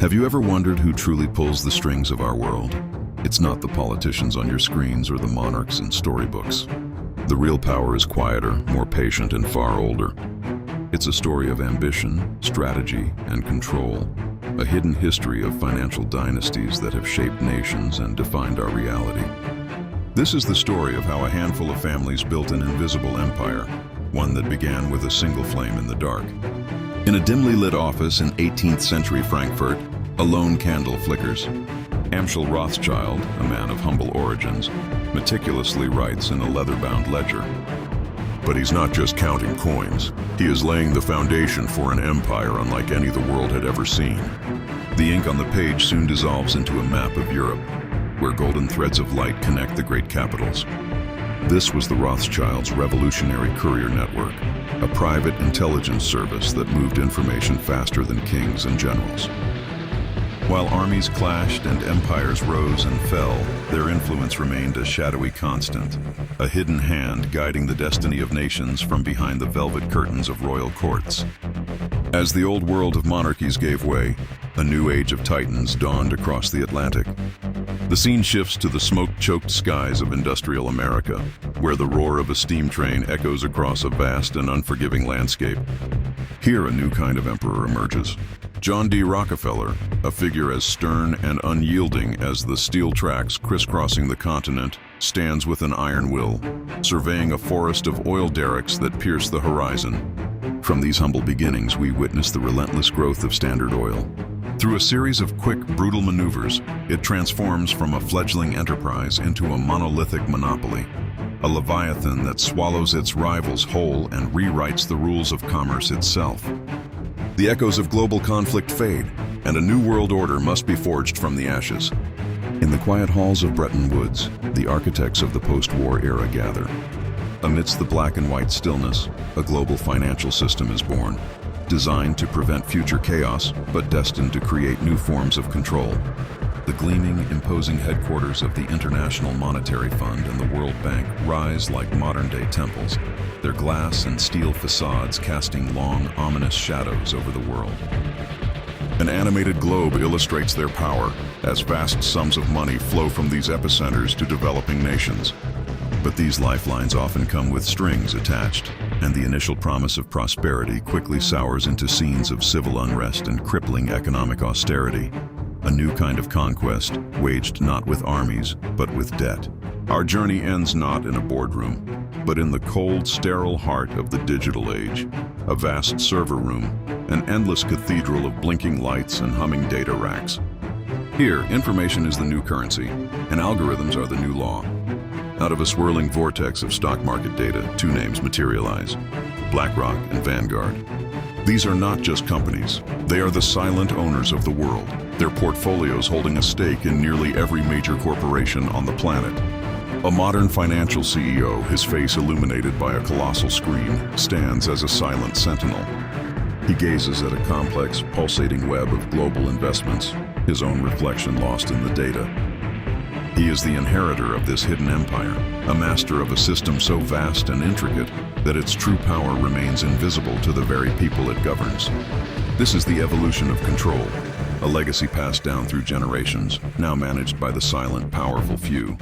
Have you ever wondered who truly pulls the strings of our world? It's not the politicians on your screens or the monarchs in storybooks. The real power is quieter, more patient, and far older. It's a story of ambition, strategy, and control. A hidden history of financial dynasties that have shaped nations and defined our reality. This is the story of how a handful of families built an invisible empire, one that began with a single flame in the dark. In a dimly lit office in 18th century Frankfurt, a lone candle flickers. Amschel Rothschild, a man of humble origins, meticulously writes in a leather-bound ledger. But he's not just counting coins. He is laying the foundation for an empire unlike any the world had ever seen. The ink on the page soon dissolves into a map of Europe, where golden threads of light connect the great capitals. This was the Rothschilds' revolutionary courier network, a private intelligence service that moved information faster than kings and generals. While armies clashed and empires rose and fell, their influence remained a shadowy constant, a hidden hand guiding the destiny of nations from behind the velvet curtains of royal courts. As the old world of monarchies gave way, a new age of titans dawned across the Atlantic. The scene shifts to the smoke-choked skies of industrial America, where the roar of a steam train echoes across a vast and unforgiving landscape. Here, a new kind of emperor emerges. John D. Rockefeller, a figure as stern and unyielding as the steel tracks crisscrossing the continent, stands with an iron will, surveying a forest of oil derricks that pierce the horizon. From these humble beginnings, we witness the relentless growth of Standard Oil. Through a series of quick, brutal maneuvers, it transforms from a fledgling enterprise into a monolithic monopoly, a leviathan that swallows its rivals whole and rewrites the rules of commerce itself. The echoes of global conflict fade, and a new world order must be forged from the ashes. In the quiet halls of Bretton Woods, the architects of the post-war era gather. Amidst the black and white stillness, a global financial system is born, designed to prevent future chaos, but destined to create new forms of control. The gleaming, imposing headquarters of the International Monetary Fund and the World Bank rise like modern-day temples, their glass and steel facades casting long, ominous shadows over the world. An animated globe illustrates their power, as vast sums of money flow from these epicenters to developing nations. But these lifelines often come with strings attached, and the initial promise of prosperity quickly sours into scenes of civil unrest and crippling economic austerity. A new kind of conquest, waged not with armies, but with debt. Our journey ends not in a boardroom, but in the cold, sterile heart of the digital age. A vast server room, an endless cathedral of blinking lights and humming data racks. Here, information is the new currency, and algorithms are the new law. Out of a swirling vortex of stock market data, two names materialize: BlackRock and Vanguard. These are not just companies. They are the silent owners of the world, their portfolios holding a stake in nearly every major corporation on the planet. A modern financial CEO, his face illuminated by a colossal screen, stands as a silent sentinel. He gazes at a complex, pulsating web of global investments, his own reflection lost in the data. He is the inheritor of this hidden empire, a master of a system so vast and intricate that its true power remains invisible to the very people it governs. This is the evolution of control, a legacy passed down through generations, now managed by the silent, powerful few.